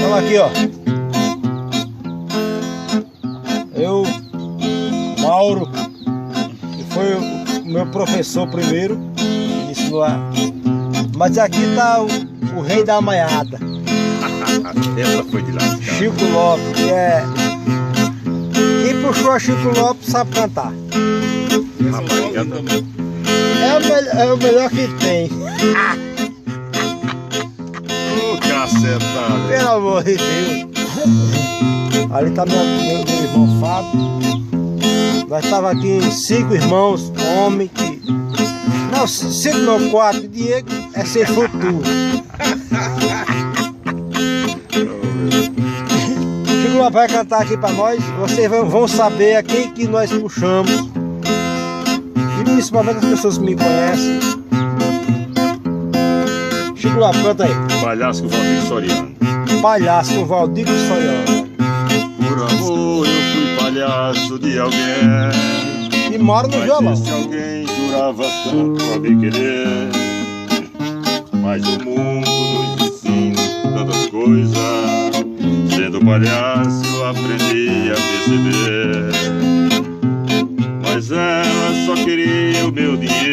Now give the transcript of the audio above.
Olha aqui, ó. Eu, Mauro, que foi o meu professor primeiro, me ensinou a... Mas aqui tá o rei da maiada. Essa foi de lascar. Chico Lopes, que é... Quem puxou a Chico Lopes sabe cantar. É o melhor que tem. Cacetada. Pelo amor de Deus. Ali tá meu irmão Fábio. Nós estávamos aqui 5 irmãos, homem que... Não, 5 não, 4. Diego é ser futuro. Chico Lopes vai cantar aqui pra nós. Vocês vão saber a quem que nós puxamos. E principalmente as pessoas que me conhecem. Chico Lopes, canta aí. Palhaço com Valdir Soriano. Palhaço com Valdir Soriano. Por amor eu fui palhaço de alguém. E mora no violão. Mas esse alguém jurava tanto pra me querer. Mas o mundo nos ensina tantas coisas. Sendo palhaço eu aprendi a perceber. Mas ela só queria o meu dinheiro.